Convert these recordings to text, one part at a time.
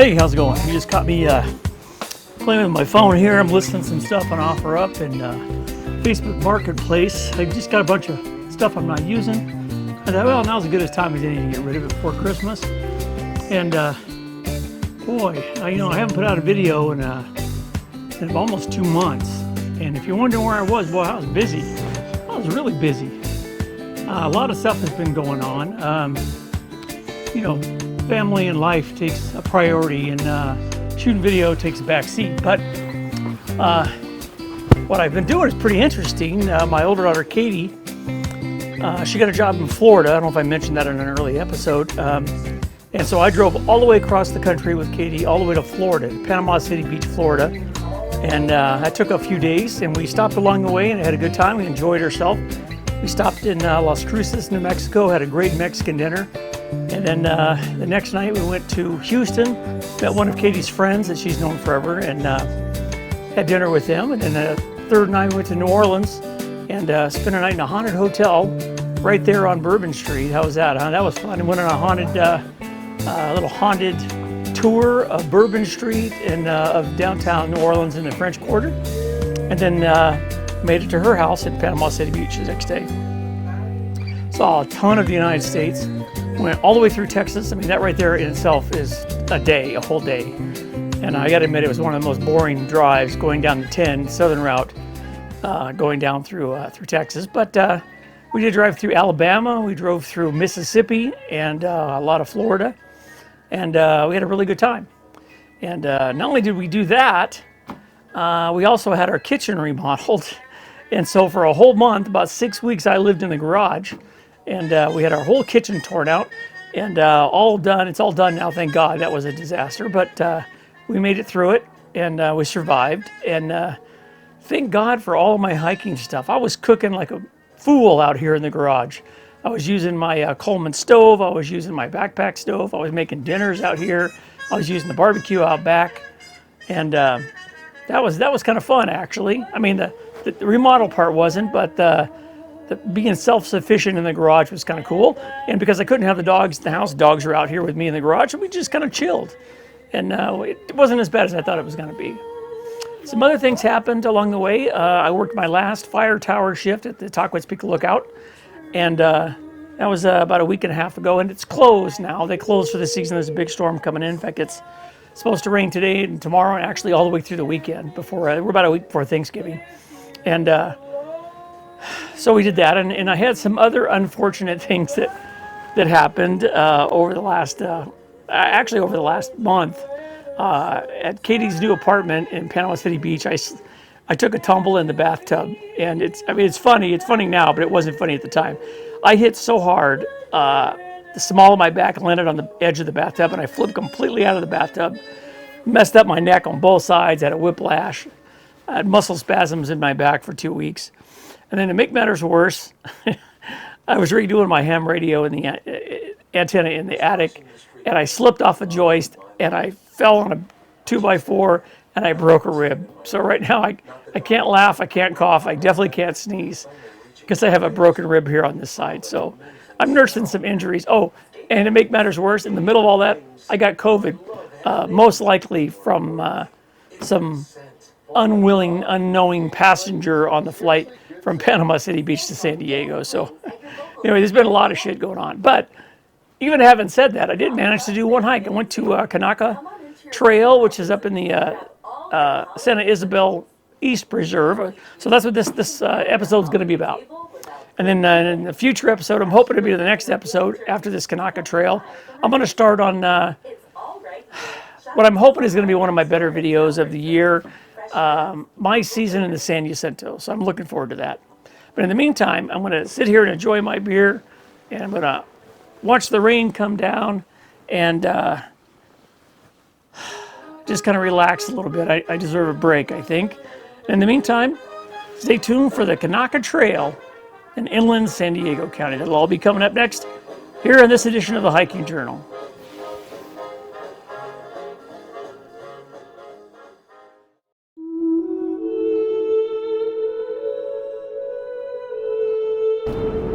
Hey, how's it going? You just caught me playing with my phone here. I'm listing some stuff on OfferUp and Facebook Marketplace. I just got a bunch of stuff I'm not using. I thought, well, now's as good a time as any to get rid of it before Christmas. And boy, I haven't put out a video in almost 2 months. And if you're wondering where I was, boy, I was busy. I was really busy. A lot of stuff has been going on. Family and life takes a priority, and shooting video takes a back seat. But what I've been doing is pretty interesting. My older daughter, Katie, she got a job in Florida. I don't know if I mentioned that in an early episode. And so I drove all the way across the country with Katie, all the way to Florida, Panama City Beach, Florida. And that took a few days, and we stopped along the way and had a good time. We enjoyed ourselves. We stopped in Las Cruces, New Mexico, had a great Mexican dinner. And then the next night we went to Houston, met one of Katie's friends that she's known forever, and had dinner with them. And then the third night we went to New Orleans and spent a night in a haunted hotel right there on Bourbon Street. How was that, huh? That was fun. We went on a little haunted tour of Bourbon Street and of downtown New Orleans in the French Quarter. And then made it to her house in Panama City Beach the next day. Saw a ton of the United States. Went all the way through Texas. I mean, that right there in itself is a whole day. And I gotta admit, it was one of the most boring drives going down the 10 southern route, going down through Texas. But we did drive through Alabama, we drove through Mississippi, and a lot of Florida. And we had a really good time. And not only did we do that, we also had our kitchen remodeled. And so for a whole month, about 6 weeks, I lived in the garage. And we had our whole kitchen torn out and all done. It's all done now, thank God. That was a disaster, but we made it through it, and we survived. And thank God for all of my hiking stuff. I was cooking like a fool out here in the garage. I was using my Coleman stove. I was using my backpack stove. I was making dinners out here. I was using the barbecue out back. And that was kind of fun, actually. I mean, the remodel part wasn't, but being self-sufficient in the garage was kind of cool. And because I couldn't have the dogs in the house, dogs were out here with me in the garage, and we just kind of chilled. And it wasn't as bad as I thought it was going to be. Some other things happened along the way. I worked my last fire tower shift at the Tahquitz Peak Lookout, and that was about a week and a half ago, and it's closed now. They closed for the season. There's a big storm coming in. In fact, it's supposed to rain today and tomorrow, and actually all the way through the weekend. We're about a week before Thanksgiving. And so we did that, and I had some other unfortunate things that happened over the last month. At Katie's new apartment in Panama City Beach, I took a tumble in the bathtub, and it's funny. It's funny now, but it wasn't funny at the time. I hit so hard, the small of my back landed on the edge of the bathtub, and I flipped completely out of the bathtub, messed up my neck on both sides, had a whiplash, I had muscle spasms in my back for 2 weeks. And then to make matters worse, I was redoing my ham radio in the antenna in the attic, and I slipped off a joist, and I fell on a 2x4, and I broke a rib. So right now I can't laugh, I can't cough, I definitely can't sneeze, because I have a broken rib here on this side. So I'm nursing some injuries. Oh, and to make matters worse, in the middle of all that, I got COVID, most likely from some unwilling, unknowing passenger on the flight from Panama City Beach to San Diego. So anyway, there's been a lot of shit going on. But even having said that, I did manage to do one hike. I went to Kanaka Trail, which is up in the Santa Ysabel East Preserve. So that's what this episode is going to be about. And then in the future episode, I'm hoping to be the next episode after this Kanaka Trail. I'm going to start on what I'm hoping is going to be one of my better videos of the year. My season in the San Jacinto, so I'm looking forward to that. But in the meantime, I'm going to sit here and enjoy my beer, and I'm going to watch the rain come down and just kind of relax a little bit. I deserve a break, I think. In the meantime, stay tuned for the Kanaka Trail in inland San Diego County. That'll all be coming up next here in this edition of the Hiking Journal.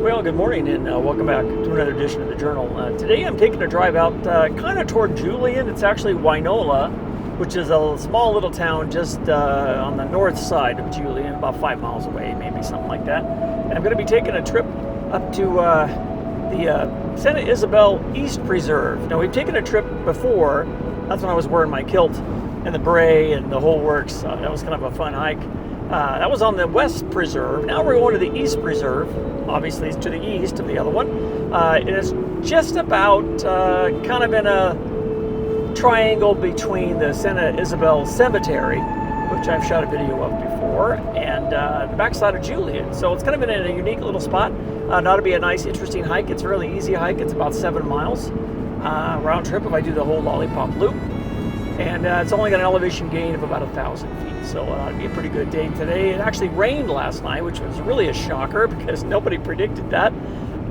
Well, Well, good morning and welcome back to another edition of the Journal. Today I'm taking a drive out kind of toward Julian. It's actually Wainola, which is a small little town just on the north side of Julian, about 5 miles away, maybe something like that. And I'm going to be taking a trip up to the Santa Ysabel East Preserve. Now, we've taken a trip before. That's when I was wearing my kilt and the beret and the whole works. That was kind of a fun hike. That was on the West Preserve. Now we're going to the East Preserve. Obviously, it's to the east of the other one. It is just about kind of in a triangle between the Santa Ysabel Cemetery, which I've shot a video of before, and the backside of Julian. So it's kind of in a unique little spot. It ought to be a nice, interesting hike. It's a really easy hike. It's about 7 miles round trip if I do the whole lollipop loop. And it's only got an elevation gain of about 1,000 feet. So it'll be a pretty good day today. It actually rained last night, which was really a shocker because nobody predicted that.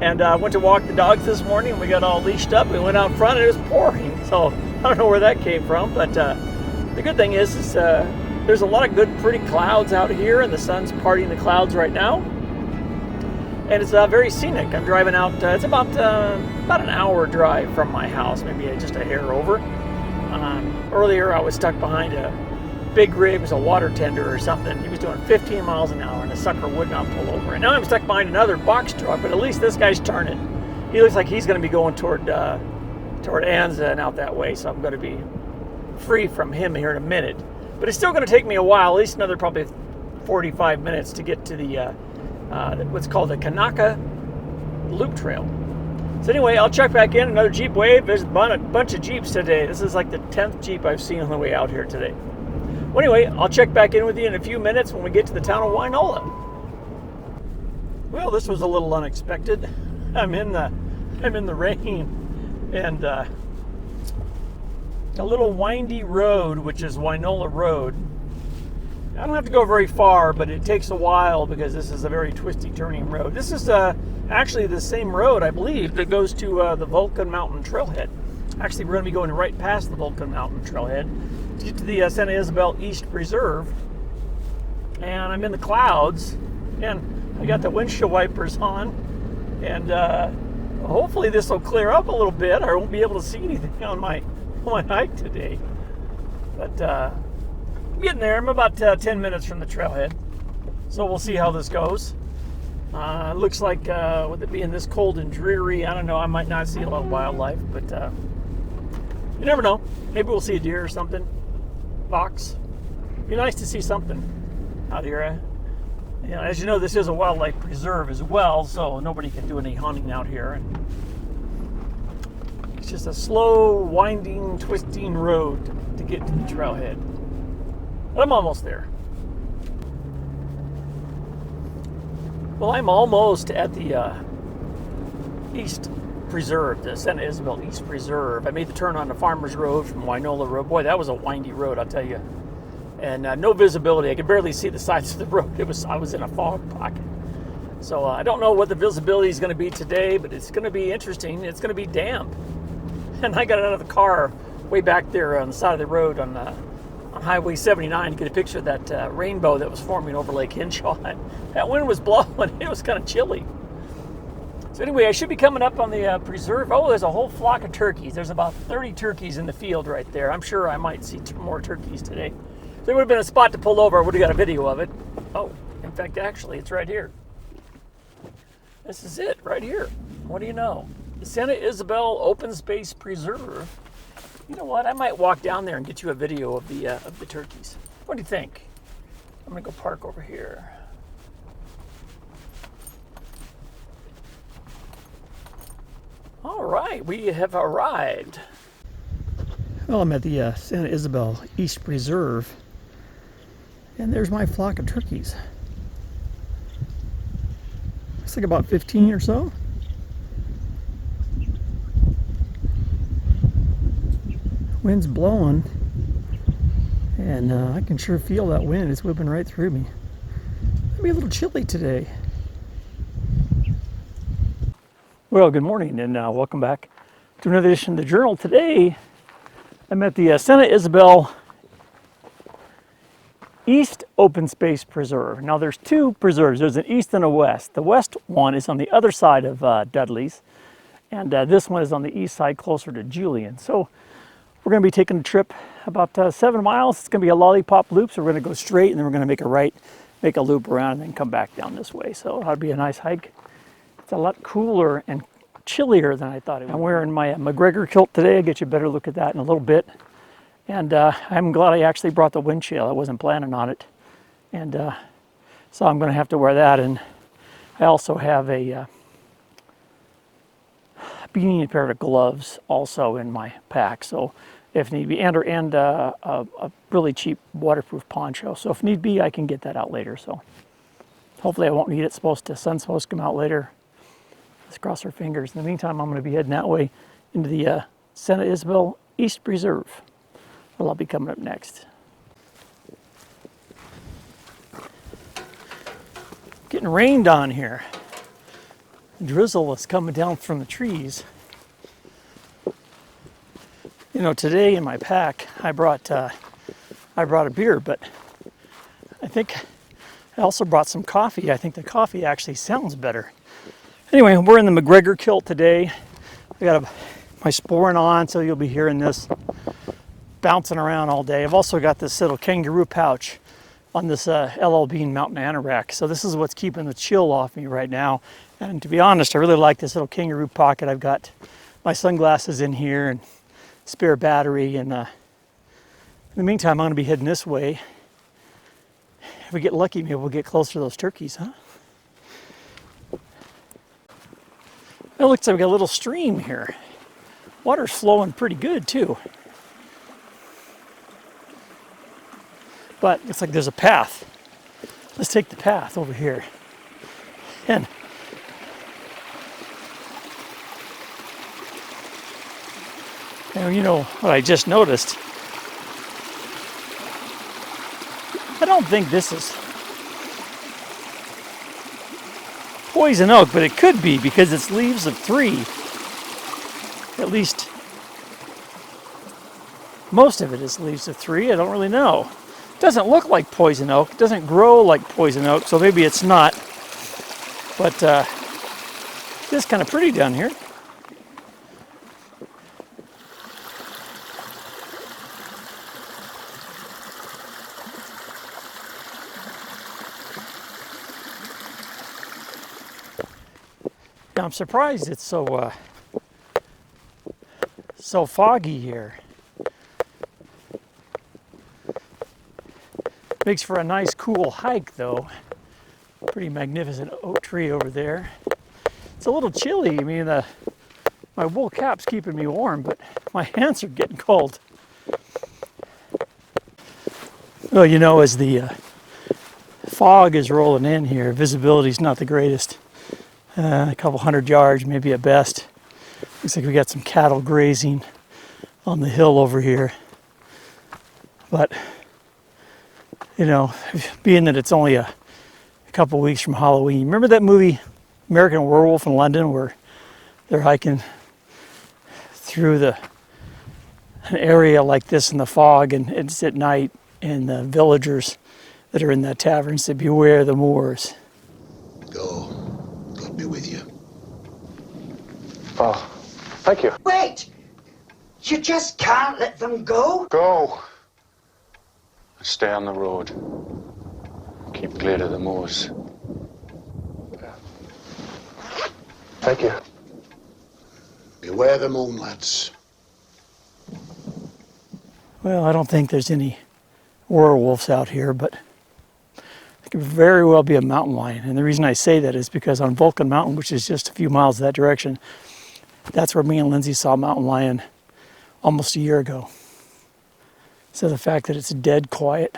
And I went to walk the dogs this morning and we got all leashed up. We went out front and it was pouring. So I don't know where that came from. But the good thing is there's a lot of good, pretty clouds out here and the sun's parting the clouds right now. And it's very scenic. I'm driving out, it's about an hour drive from my house, maybe just a hair over. Earlier I was stuck behind a big rig, it was a water tender or something. He was doing 15 miles an hour and the sucker would not pull over. And now I'm stuck behind another box truck, but at least this guy's turning. He looks like he's going to be going toward Anza and out that way, so I'm going to be free from him here in a minute. But it's still going to take me a while, at least another probably 45 minutes to get to the what's called the Kanaka Loop Trail. So anyway, I'll check back in. Another Jeep wave. There's a bunch of Jeeps today. This is like the 10th Jeep I've seen on the way out here today. Well, anyway, I'll check back in with you in a few minutes when we get to the town of Wainola. Well, this was a little unexpected. I'm in the rain and a little windy road, which is Wainola Road. I don't have to go very far, but it takes a while because this is a very twisty, turning road. This is actually the same road, I believe, that goes to the Vulcan Mountain Trailhead. Actually, we're going to be going right past the Vulcan Mountain Trailhead to get to the Santa Ysabel East Preserve. And I'm in the clouds, and I got the windshield wipers on, and hopefully this will clear up a little bit. I won't be able to see anything on my hike today. But I'm getting there. I'm about 10 minutes from the trailhead, so we'll see how this goes. Looks like with it being this cold and dreary, I don't know, I might not see a lot of wildlife, but you never know. Maybe we'll see a deer or something. Fox. Be nice to see something out here. You know, as you know, this is a wildlife preserve as well, so nobody can do any hunting out here. And it's just a slow, winding, twisting road to get to the trailhead. But I'm almost there. Well, I'm almost at the East Preserve, the Santa Ysabel East Preserve. I made the turn on the Farmer's Road from Wainola Road. Boy, that was a windy road, I'll tell you. And no visibility. I could barely see the sides of the road. I was in a fog pocket. So I don't know what the visibility is going to be today, but it's going to be interesting. It's going to be damp. And I got out of the car way back there on the side of the road on Highway 79 to get a picture of that rainbow that was forming over Lake Henshaw. That wind was blowing. It was kind of chilly. So anyway, I should be coming up on the preserve. Oh, there's a whole flock of turkeys. There's about 30 turkeys in the field right there. I'm sure I might see more turkeys today. So there would have been a spot to pull over. I would have got a video of it. Oh, in fact, actually, it's right here. This is it right here. What do you know? The Santa Ysabel Open Space Preserve. You know what? I might walk down there and get you a video of the turkeys. What do you think? I'm gonna go park over here. All right, we have arrived. Well, I'm at the Santa Ysabel East Preserve, and there's my flock of turkeys. It's like about 15 or so. Wind's blowing, and I can sure feel that wind. It's whipping right through me. It'll be a little chilly today. Well, good morning, and welcome back to another edition of the Journal. Today, I'm at the Santa Ysabel East Open Space Preserve. Now there's two preserves. There's an east and a west. The west one is on the other side of Dudley's, and this one is on the east side closer to Julian. So we're going to be taking a trip about 7 miles. It's going to be a lollipop loop, so we're going to go straight and then we're going to make a right, make a loop around and then come back down this way. So that'll be a nice hike. It's a lot cooler and chillier than I thought it would. I'm wearing my McGregor kilt today. I'll get you a better look at that in a little bit. And I'm glad I actually brought the wind shield. I wasn't planning on it. And so I'm going to have to wear that. And I also have a beanie and a pair of gloves also in my pack. So if need be, and a really cheap waterproof poncho. So if need be, I can get that out later. So hopefully I won't need it. Sun's supposed to come out later. Let's cross our fingers. In the meantime, I'm going to be heading that way into the Santa Ysabel East Preserve. Well, I'll be coming up next. Getting rained on here. Drizzle is coming down from the trees. You know, today in my pack, I brought a beer, but I think I also brought some coffee. I think the coffee actually sounds better. Anyway, we're in the McGregor kilt today. I got my sporing on, so you'll be hearing this bouncing around all day. I've also got this little kangaroo pouch on this LL Bean mountain anorak. So this is what's keeping the chill off me right now. And to be honest, I really like this little kangaroo pocket. I've got my sunglasses in here and spare battery. And in the meantime, I'm going to be heading this way. If we get lucky, maybe we'll get closer to those turkeys, huh? It looks like we got a little stream here. Water's flowing pretty good too. But looks like there's a path. Let's take the path over here. And you know what I just noticed? I don't think this is poison oak, but it could be because it's leaves of 3. At least most of it is leaves of 3. I don't really know. Doesn't look like poison oak, doesn't grow like poison oak, so maybe it's not. But it's kind of pretty down here. Now, I'm surprised it's so foggy here. Makes for a nice cool hike though. Pretty magnificent oak tree over there. It's a little chilly. I mean, my wool cap's keeping me warm, but my hands are getting cold. Well, you know, as the fog is rolling in here, visibility's not the greatest. A couple 100 yards, maybe at best. Looks like we got some cattle grazing on the hill over here. But you know, being that it's only a couple weeks from Halloween. Remember that movie, American Werewolf in London, where they're hiking through an area like this in the fog, and it's at night, and the villagers that are in that tavern say, "Beware the Moors." Go. God be with you. Oh, thank you. Wait! You just can't let them go? Go. Stay on the road. Keep clear of the moors. Thank you. Beware the moon, lads. Well, I don't think there's any werewolves out here, but it could very well be a mountain lion. And the reason I say that is because on Vulcan Mountain, which is just a few miles that direction, that's where me and Lindsay saw a mountain lion almost a year ago. So the fact that it's dead quiet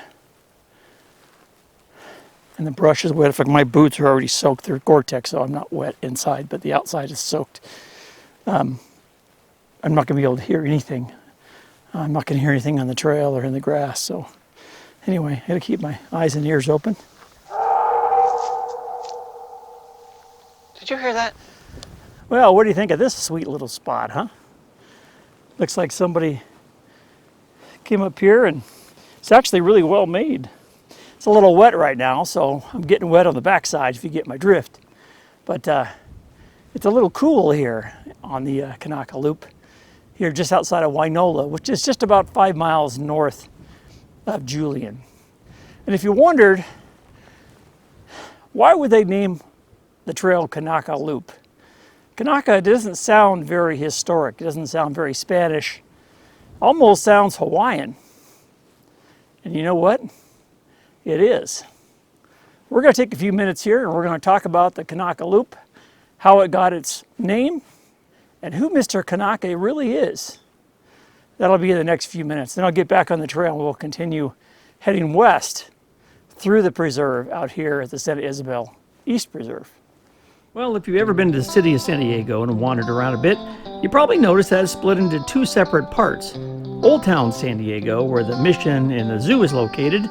and the brush is wet. In fact, my boots are already soaked. They're Gore-Tex, so I'm not wet inside, but the outside is soaked. I'm not going to be able to hear anything. I'm not going to hear anything on the trail or in the grass. So anyway, I got to keep my eyes and ears open. Did you hear that? Well, what do you think of this sweet little spot, huh? Looks like somebody came up here, and it's actually really well made. It's a little wet right now, so I'm getting wet on the backside if you get my drift. But it's a little cool here on the Kanaka Loop, here just outside of Wainola, which is just about 5 miles north of Julian. And if you wondered, why would they name the trail Kanaka Loop? Kanaka doesn't sound very historic. It doesn't sound very Spanish. Almost sounds Hawaiian. And you know what? It is. We're going to take a few minutes here and we're going to talk about the Kanaka Loop, how it got its name, and who Mr. Kanaka really is. That'll be in the next few minutes. Then I'll get back on the trail and we'll continue heading west through the preserve out here at the Santa Ysabel East Preserve. Well, if you've ever been to the city of San Diego and wandered around a bit, you probably noticed that it's split into two separate parts. Old Town San Diego, where the mission and the zoo is located,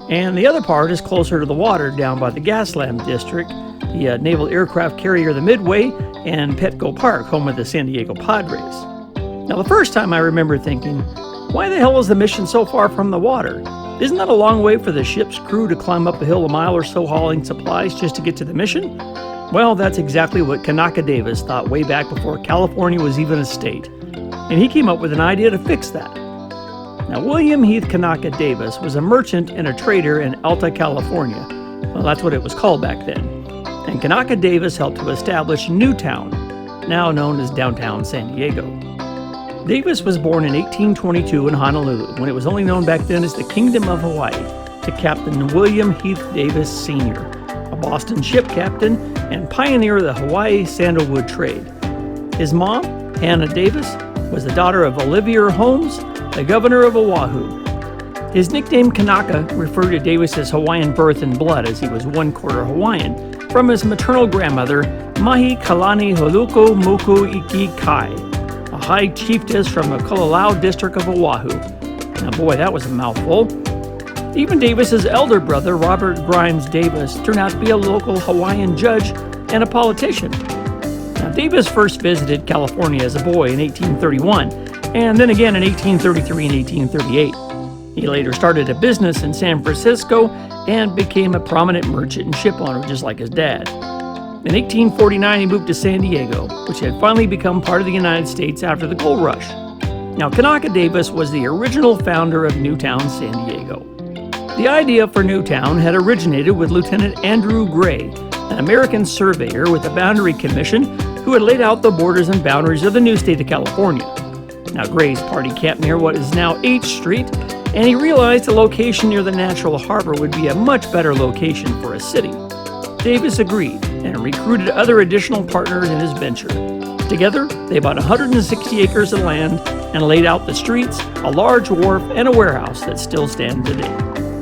and the other part is closer to the water down by the Gaslamp District, the Naval Aircraft Carrier the Midway, and Petco Park, home of the San Diego Padres. Now, the first time I remember thinking, why the hell is the mission so far from the water? Isn't that a long way for the ship's crew to climb up a hill a mile or so hauling supplies just to get to the mission? Well, that's exactly what Kanaka Davis thought way back before California was even a state. And he came up with an idea to fix that. Now, William Heath Kanaka Davis was a merchant and a trader in Alta California. Well, that's what it was called back then. And Kanaka Davis helped to establish Newtown, now known as downtown San Diego. Davis was born in 1822 in Honolulu, when it was only known back then as the Kingdom of Hawaii, to Captain William Heath Davis Sr., a Boston ship captain and pioneer of the Hawaii sandalwood trade. His mom, Hannah Davis, was the daughter of Olivier Holmes, the governor of Oahu. His nickname Kanaka referred to Davis's Hawaiian birth and blood, as he was one-quarter Hawaiian, from his maternal grandmother, Mahi Kalani Holuko Moku Iki Kai, a high chiefess from the Kalalau district of Oahu. Now boy, that was a mouthful. Even Davis's elder brother, Robert Grimes Davis, turned out to be a local Hawaiian judge and a politician. Now, Davis first visited California as a boy in 1831, and then again in 1833 and 1838. He later started a business in San Francisco and became a prominent merchant and ship owner, just like his dad. In 1849, he moved to San Diego, which had finally become part of the United States after the gold rush. Now, Kanaka Davis was the original founder of Newtown, San Diego. The idea for Newtown had originated with Lieutenant Andrew Gray, an American surveyor with the Boundary Commission who had laid out the borders and boundaries of the new state of California. Now, Gray's party camped near what is now H Street, and he realized a location near the natural harbor would be a much better location for a city. Davis agreed and recruited other additional partners in his venture. Together, they bought 160 acres of land and laid out the streets, a large wharf, and a warehouse that still stand today.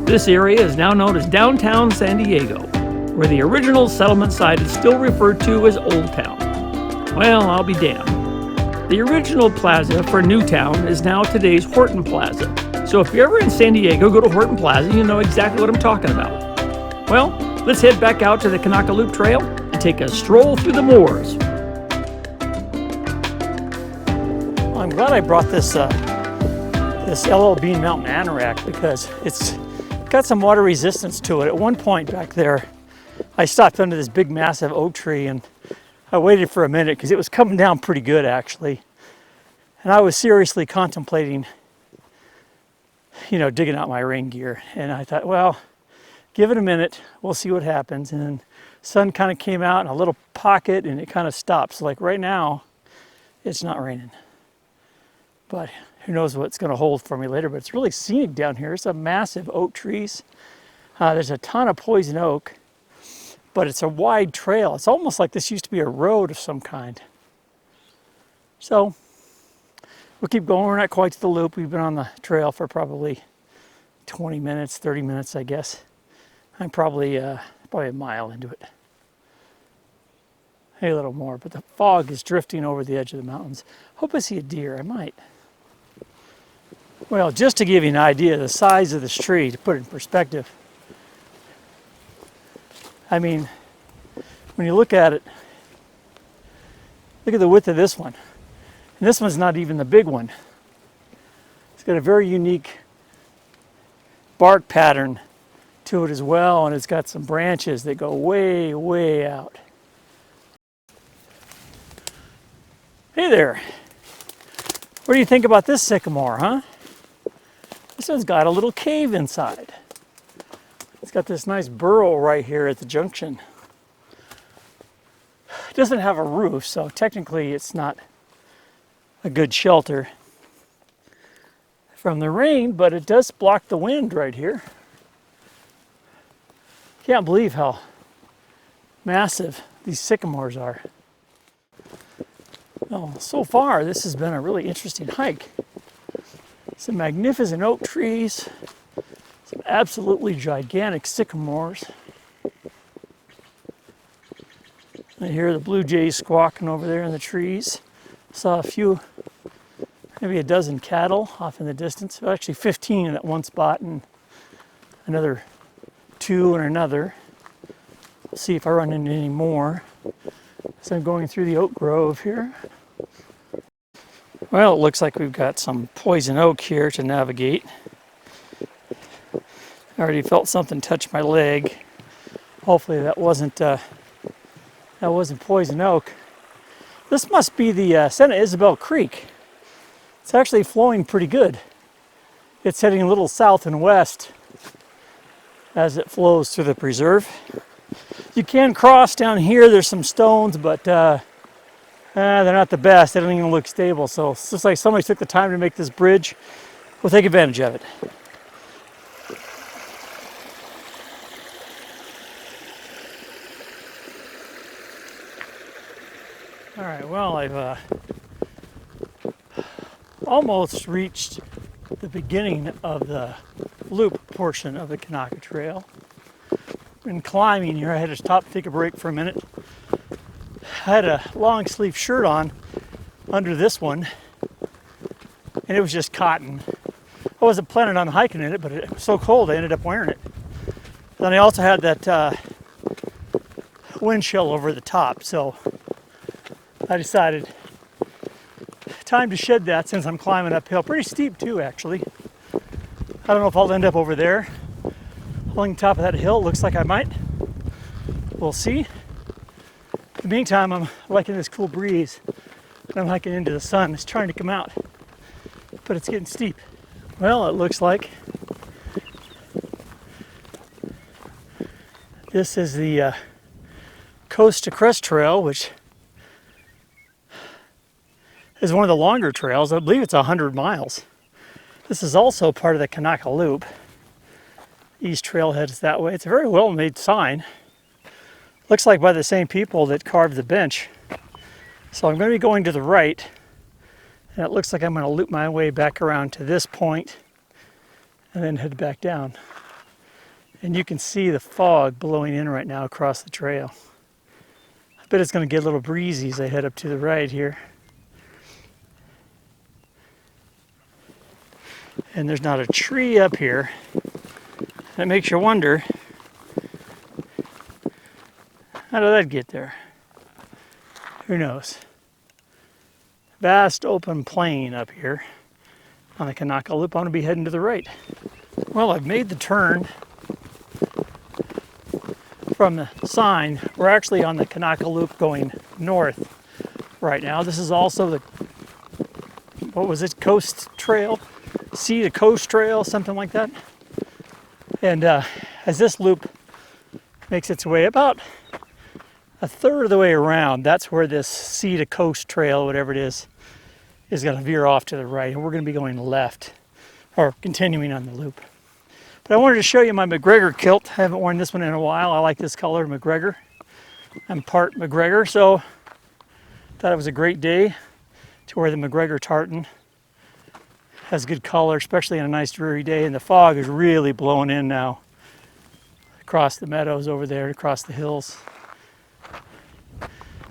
This area is now known as downtown San Diego, where the original settlement site is still referred to as Old Town. Well, I'll be damned. The original plaza for Newtown is now today's Horton Plaza. So if you're ever in San Diego, go to Horton Plaza, you know exactly what I'm talking about. Well, let's head back out to the Kanaka Loop Trail and take a stroll through the moors. Well, I'm glad I brought this LL Bean Mountain anorak because it's got some water resistance to it. At one point back there, I stopped under this big massive oak tree and I waited for a minute because it was coming down pretty good actually. And I was seriously contemplating, digging out my rain gear. And I thought, well, give it a minute, we'll see what happens. And then the sun kind of came out in a little pocket and it kind of stopped. So like right now, it's not raining. But who knows what it's going to hold for me later, but it's really scenic down here. It's a massive oak trees. There's a ton of poison oak, but it's a wide trail. It's almost like this used to be a road of some kind. So we'll keep going. We're not quite to the loop. We've been on the trail for probably 20 minutes, 30 minutes, I guess. I'm probably a mile into it. Maybe a little more, but the fog is drifting over the edge of the mountains. Hope I see a deer. I might. Well, just to give you an idea of the size of this tree, to put it in perspective, I mean, when you look at it, look at the width of this one. And this one's not even the big one. It's got a very unique bark pattern to it as well, and it's got some branches that go way, way out. Hey there. What do you think about this sycamore, huh? This one's got a little cave inside. It's got this nice burrow right here at the junction. It doesn't have a roof, so technically it's not a good shelter from the rain, but it does block the wind right here. Can't believe how massive these sycamores are. Well, so far this has been a really interesting hike. Some magnificent oak trees, some absolutely gigantic sycamores. I hear the blue jays squawking over there in the trees. Saw a few, maybe a dozen cattle off in the distance. Actually 15 in that one spot and another 2 in another. We'll see if I run into any more. So I'm going through the oak grove here. Well, it looks like we've got some poison oak here to navigate. I already felt something touch my leg. Hopefully that wasn't poison oak. This must be the Santa Ysabel Creek. It's actually flowing pretty good. It's heading a little south and west as it flows through the preserve. You can cross down here. There's some stones, but they're not the best. They don't even look stable. So it's just like somebody took the time to make this bridge. We'll take advantage of it. All right, well, I've almost reached the beginning of the loop portion of the Kanaka Trail. Been climbing here. I had to stop, take a break for a minute. I had a long sleeve shirt on under this one, and it was just cotton. I wasn't planning on hiking in it, but it was so cold I ended up wearing it. Then I also had that wind chill over the top, so I decided time to shed that since I'm climbing uphill. Pretty steep too, actually. I don't know if I'll end up over there along the top of that hill. It looks like I might. We'll see. In the meantime, I'm liking this cool breeze. I'm hiking into the sun. It's trying to come out, but it's getting steep. Well, it looks like this is the Coast to Crest Trail, which is one of the longer trails. I believe it's 100 miles. This is also part of the Kanaka Loop. East trailhead is that way. It's a very well-made sign. Looks like by the same people that carved the bench. So I'm going to be going to the right, and it looks like I'm going to loop my way back around to this point and then head back down. And you can see the fog blowing in right now across the trail. I bet it's going to get a little breezy as I head up to the right here. And there's not a tree up here. That makes you wonder, how did that get there? Who knows? Vast open plain up here on the Kanaka Loop. I'm going to be heading to the right. Well, I've made the turn from the sign. We're actually on the Kanaka Loop going north right now. This is also the, what was it, Coast Trail? Sea to Coast Trail, something like that. And as this loop makes its way about a third of the way around, that's where this Sea to Coast Trail, whatever it is going to veer off to the right. And we're going to be going left, or continuing on the loop. But I wanted to show you my McGregor kilt. I haven't worn this one in a while. I like this color, McGregor. I'm part McGregor, so thought it was a great day to wear the McGregor tartan. Has good color, especially on a nice dreary day, and the fog is really blowing in now across the meadows over there, across the hills.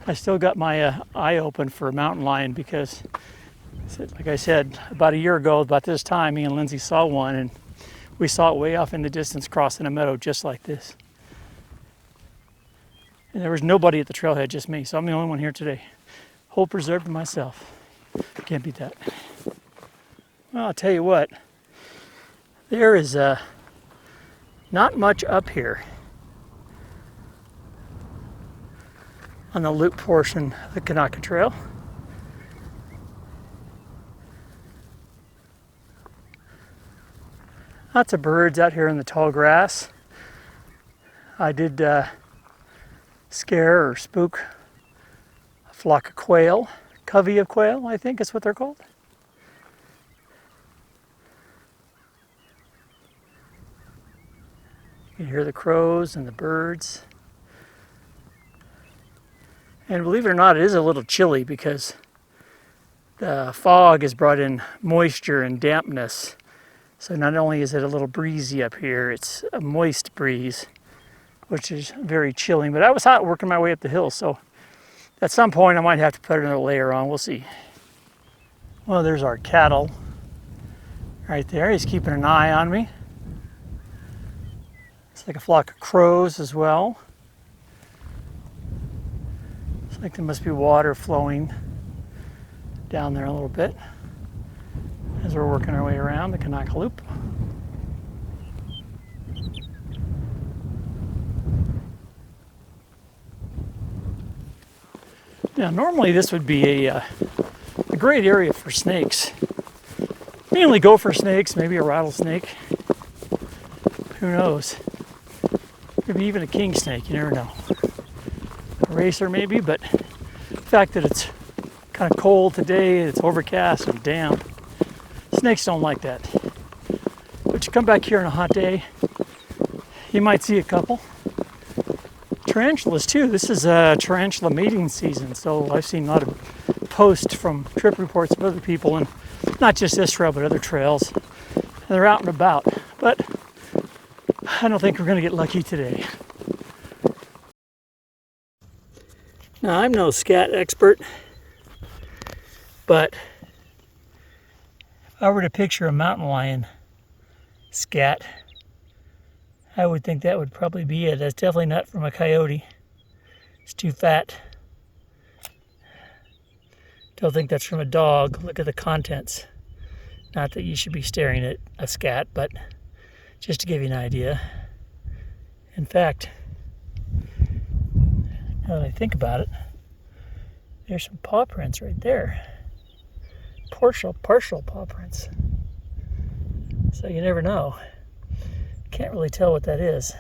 I still got my eye open for a mountain lion because, like I said, about a year ago, about this time, me and Lindsay saw one, and we saw it way off in the distance crossing a meadow just like this. And there was nobody at the trailhead, just me, so I'm the only one here today. Whole preserve to myself. Can't beat that. Well, I'll tell you what, there is Not much up here on the loop portion of the Kanaka Trail. Lots of birds out here in the tall grass. I did scare or spook a flock of quail, covey of quail, I think is what they're called. You can hear the crows and the birds. And believe it or not, it is a little chilly because the fog has brought in moisture and dampness. So not only is it a little breezy up here, it's a moist breeze, which is very chilling. But I was hot working my way up the hill, so at some point I might have to put another layer on. We'll see. Well, there's our cattle right there. He's keeping an eye on me. It's like a flock of crows as well. Looks like there must be water flowing down there a little bit as we're working our way around the Kanaka Loop. Now, normally this would be a great area for snakes. Mainly gopher snakes, maybe a rattlesnake. Who knows? Maybe even a king snake, you never know. A racer maybe, but the fact that it's kind of cold today, it's overcast and damp, snakes don't like that. But you come back here on a hot day, you might see a couple. Tarantulas too. This is tarantula mating season, so I've seen a lot of posts from trip reports of other people, and not just this trail, but other trails. And they're out and about, but I don't think we're going to get lucky today. Now, I'm no scat expert, but if I were to picture a mountain lion scat, I would think that would probably be it. That's definitely not from a coyote. It's too fat. Don't think that's from a dog. Look at the contents. Not that you should be staring at a scat, but just to give you an idea. In fact, now that I think about it, there's some paw prints right there. Partial paw prints. So you never know. Can't really tell what that is.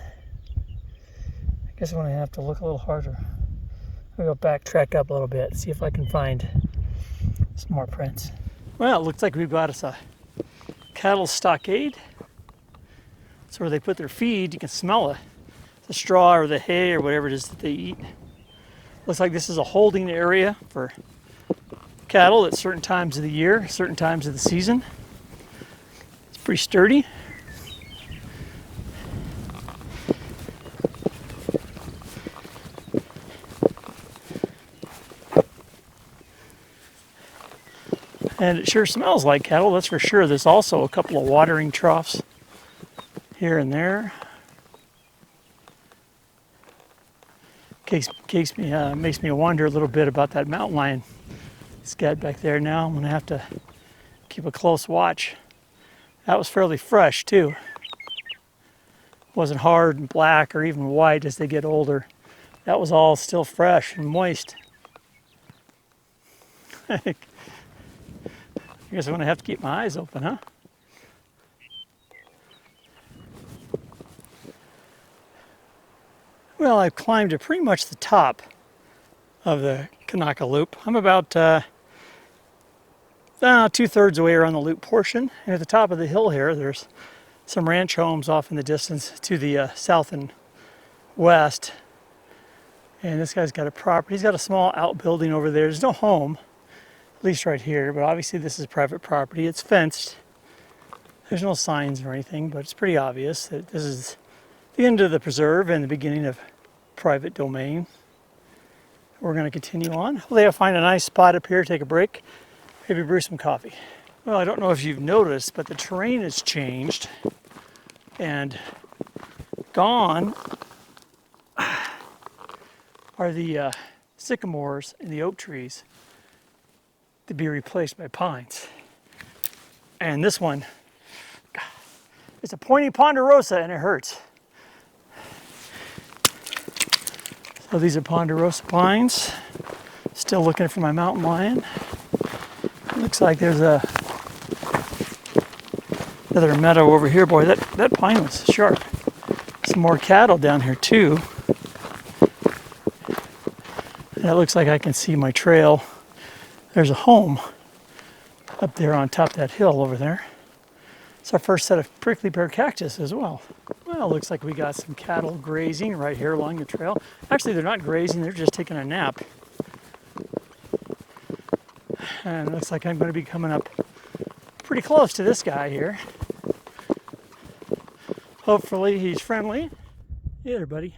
I guess I'm going to have to look a little harder. I'll go backtrack up a little bit, see if I can find some more prints. Well, it looks like we've got us a cattle stockade. It's where they put their feed. You can smell the straw or the hay or whatever it is that they eat. Looks like this is a holding area for cattle at certain times of the year, certain times of the season. It's pretty sturdy. And it sure smells like cattle, that's for sure. There's also a couple of watering troughs here and there. Makes me wonder a little bit about that mountain lion scat back there now. I'm gonna have to keep a close watch. That was fairly fresh too. Wasn't hard and black or even white as they get older. That was all still fresh and moist. I guess I'm gonna have to keep my eyes open, huh? Well, I've climbed to pretty much the top of the Kanaka Loop. I'm about 2/3 away around the loop portion. And at the top of the hill here, there's some ranch homes off in the distance to the south and west. And this guy's got a property. He's got a small outbuilding over there. There's no home, at least right here, but obviously this is private property. It's fenced. There's no signs or anything, but it's pretty obvious that this is the end of the preserve and the beginning of private domain. We're going to continue on. Hopefully I'll find a nice spot up here, take a break, maybe brew some coffee. Well, I don't know if you've noticed, but the terrain has changed, and gone are the sycamores and the oak trees to be replaced by pines. And this one, it's a pointy ponderosa and it hurts. So these are ponderosa pines. Still looking for my mountain lion. Looks like there's another meadow over here. Boy, that pine was sharp. Some more cattle down here too. And it looks like I can see my trail. There's a home up there on top of that hill over there. It's our first set of prickly pear cactus as well. Well, it looks like we got some cattle grazing right here along the trail. Actually, they're not grazing, they're just taking a nap. And it looks like I'm going to be coming up pretty close to this guy here. Hopefully he's friendly. Hey there, buddy.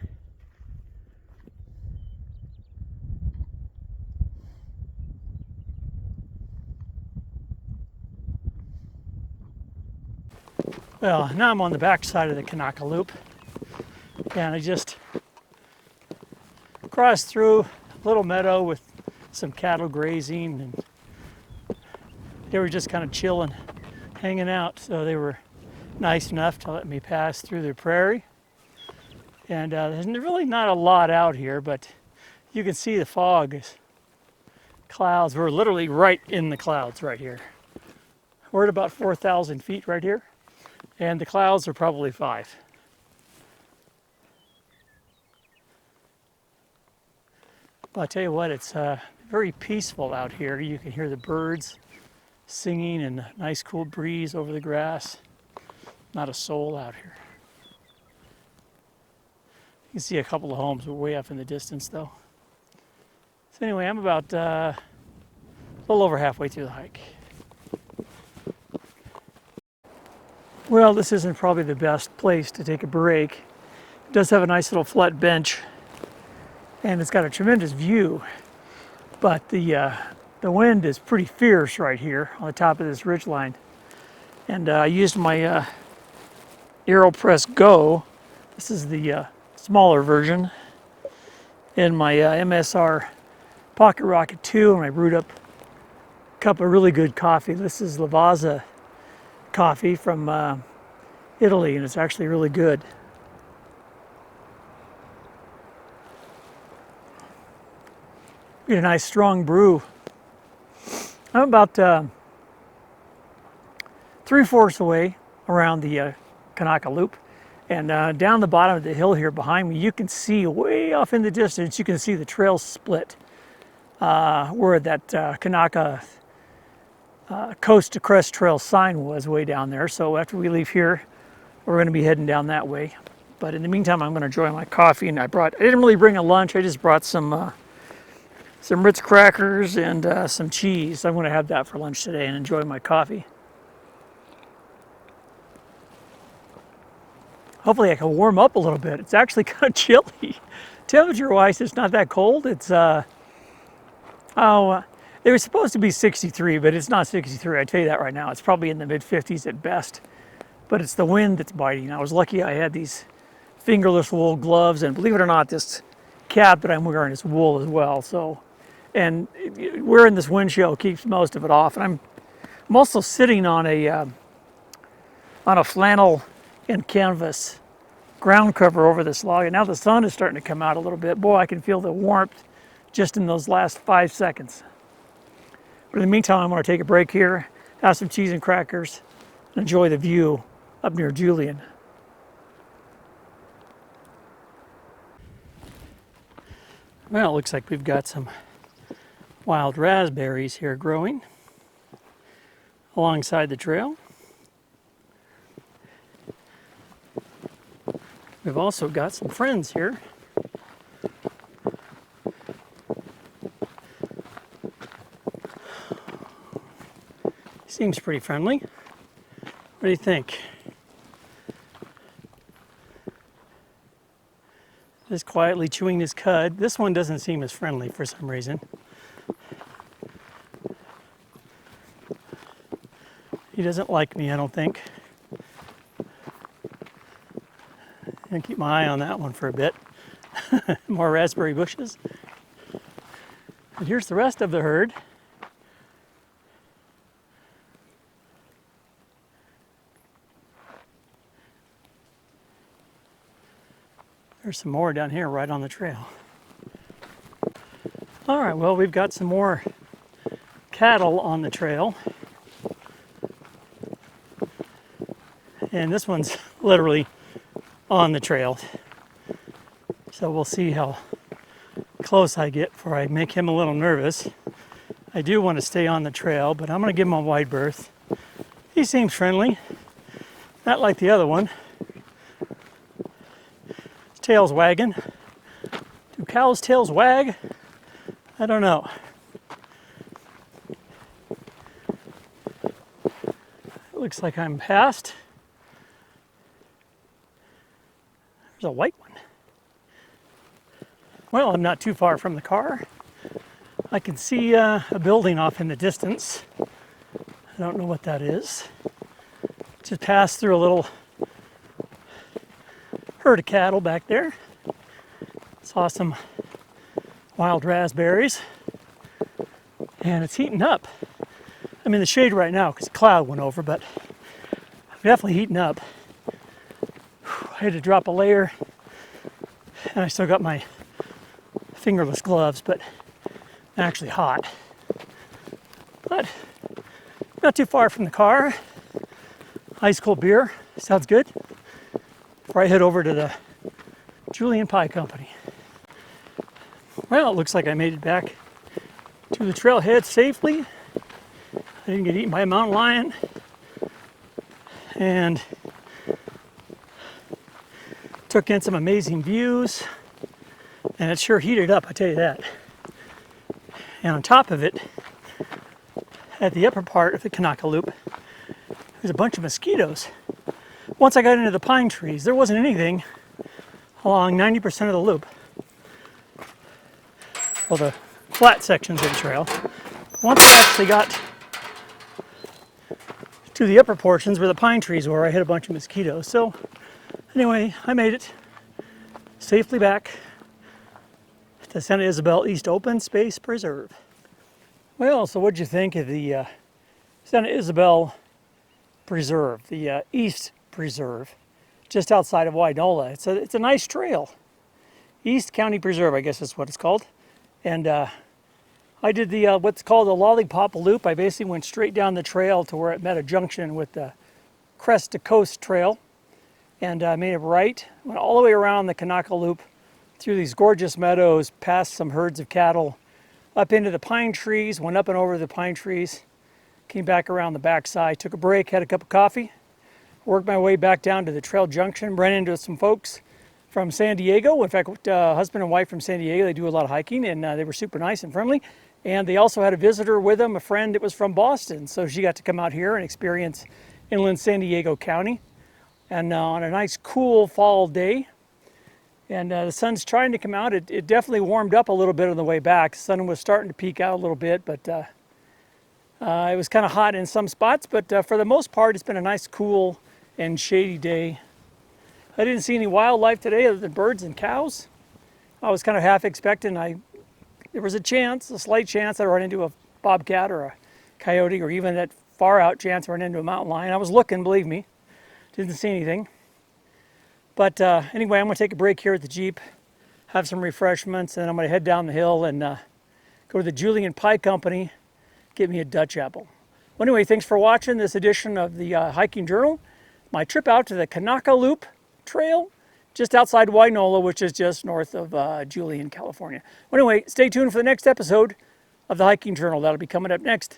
Well, now I'm on the back side of the Kanaka Loop, and I just crossed through a little meadow with some cattle grazing, and they were just kind of chilling, hanging out, so they were nice enough to let me pass through the prairie. And there's really not a lot out here, but you can see the fog, clouds. We're literally right in the clouds right here. We're at about 4,000 feet right here. And the clouds are probably 5. Well, I tell you what, it's very peaceful out here. You can hear the birds singing and a nice cool breeze over the grass. Not a soul out here. You can see a couple of homes way up in the distance though. So anyway, I'm about a little over halfway through the hike. Well, this isn't probably the best place to take a break. It does have a nice little flat bench, and it's got a tremendous view. But the wind is pretty fierce right here on the top of this ridgeline. And I used my AeroPress Go. This is the smaller version. In my MSR Pocket Rocket 2, and I brewed up a cup of really good coffee. This is Lavazza coffee from Italy, and it's actually really good. Get a nice strong brew. I'm about 3/4 away around the Kanaka Loop, and down the bottom of the hill here behind me, you can see way off in the distance, you can see the trail split where that Kanaka Coast to Crest Trail sign was way down there. So after we leave here, we're going to be heading down that way. But in the meantime, I'm going to enjoy my coffee. And I didn't really bring a lunch. I just brought some Ritz crackers and some cheese. I'm going to have that for lunch today and enjoy my coffee. Hopefully I can warm up a little bit. It's actually kind of chilly. Temperature-wise, it's not that cold. It's they were supposed to be 63, but it's not 63. I tell you that right now. It's probably in the mid-50s at best. But it's the wind that's biting. I was lucky I had these fingerless wool gloves, and believe it or not, this cap that I'm wearing is wool as well. So, and wearing this wind shield keeps most of it off. And I'm also sitting on a flannel and canvas ground cover over this log, and now the sun is starting to come out a little bit. Boy, I can feel the warmth just in those last 5 seconds. But in the meantime, I'm going to take a break here, have some cheese and crackers, and enjoy the view up near Julian. Well, it looks like we've got some wild raspberries here growing alongside the trail. We've also got some friends here. Seems pretty friendly. What do you think? Just quietly chewing his cud. This one doesn't seem as friendly for some reason. He doesn't like me, I don't think. I'm gonna keep my eye on that one for a bit. More raspberry bushes. And here's the rest of the herd. There's some more down here right on the trail. All right, well, we've got some more cattle on the trail. And this one's literally on the trail. So we'll see how close I get before I make him a little nervous. I do want to stay on the trail, but I'm going to give him a wide berth. He seems friendly, not like the other one. His tail's wagging. Do cows' tails wag? I don't know. It looks like I'm past. There's a white one. Well, I'm not too far from the car. I can see a building off in the distance. I don't know what that is. Just passed through a little herd of cattle back there. Saw some wild raspberries. And it's heating up. I'm in the shade right now because a cloud went over, but I'm definitely heating up. I had to drop a layer, and I still got my fingerless gloves, but I'm actually hot. But not too far from the car. Ice cold beer, sounds good. Before I head over to the Julian Pie Company. Well, it looks like I made it back to the trailhead safely. I didn't get eaten by a mountain lion. And took in some amazing views. And it sure heated up, I tell you that. And on top of it, at the upper part of the Kanaka Loop, there's a bunch of mosquitoes. Once I got into the pine trees, there wasn't anything along 90% of the loop. Well, the flat sections of the trail. Once I actually got to the upper portions where the pine trees were, I hit a bunch of mosquitoes. So anyway, I made it safely back to Santa Ysabel East Open Space Preserve. Well, so what'd you think of the Santa Ysabel Preserve, the East Preserve, just outside of Wainola? It's a nice trail. East County Preserve, I guess that's what it's called. And I did the what's called the Lollipop Loop. I basically went straight down the trail to where it met a junction with the Crest to Coast Trail, and made it right. Went all the way around the Kanaka Loop, through these gorgeous meadows, past some herds of cattle, up into the pine trees, went up and over the pine trees, came back around the backside, took a break, had a cup of coffee, worked my way back down to the trail junction, ran into some folks from San Diego. In fact, husband and wife from San Diego, they do a lot of hiking, and they were super nice and friendly. And they also had a visitor with them, a friend that was from Boston. So she got to come out here and experience inland San Diego County. And on a nice cool fall day, and the sun's trying to come out. It definitely warmed up a little bit on the way back. The sun was starting to peek out a little bit, but it was kind of hot in some spots. But for the most part, it's been a nice, cool, and shady day. I didn't see any wildlife today other than birds and cows. I was kind of half expecting there was a slight chance I'd run into a bobcat or a coyote, or even that far out chance I run into a mountain lion. I was looking, believe me. Didn't see anything. But anyway, I'm going to take a break here at the Jeep, have some refreshments, and I'm going to head down the hill and go to the Julian Pie Company, get me a Dutch apple. Well, anyway, thanks for watching this edition of the Hiking Journal. My trip out to the Kanaka Loop Trail, just outside Wainola, which is just north of Julian, California. Well, anyway, stay tuned for the next episode of the Hiking Journal. That'll be coming up next.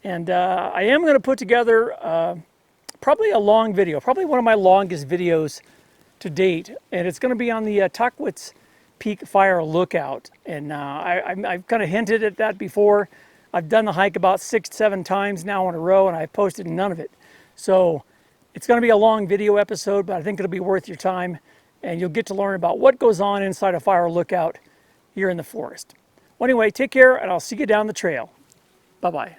And I am going to put together probably a long video, probably one of my longest videos to date, and it's going to be on the Tuckwitz Peak Fire Lookout. And I've kind of hinted at that before. I've done the hike about 6-7 times now in a row, and I've posted none of it. So it's going to be a long video episode, but I think it'll be worth your time, and you'll get to learn about what goes on inside a fire lookout here in the forest. Well, anyway, take care, and I'll see you down the trail. Bye-bye.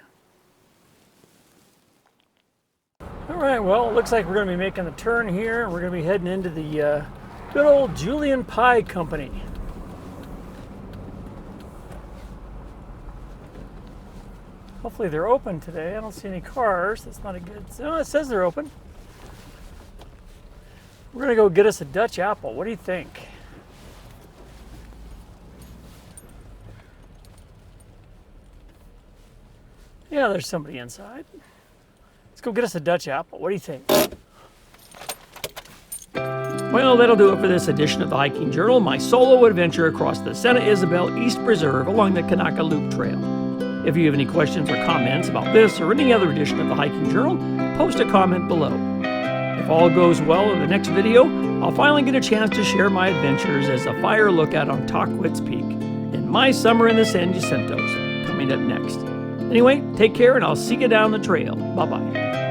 All right, well, it looks like we're going to be making the turn here. We're going to be heading into the good old Julian Pie Company. Hopefully they're open today. I don't see any cars. That's not a good... No, it says they're open. We're going to go get us a Dutch apple. What do you think? Yeah, there's somebody inside. Let's go get us a Dutch apple. What do you think? Well, that'll do it for this edition of the Hiking Journal, my solo adventure across the Santa Ysabel East Preserve along the Kanaka Loop Trail. If you have any questions or comments about this or any other edition of the Hiking Journal, post a comment below. If all goes well in the next video, I'll finally get a chance to share my adventures as a fire lookout on Tahquitz Peak and my summer in the San Jacintos, coming up next. Anyway, take care and I'll see you down the trail. Bye-bye.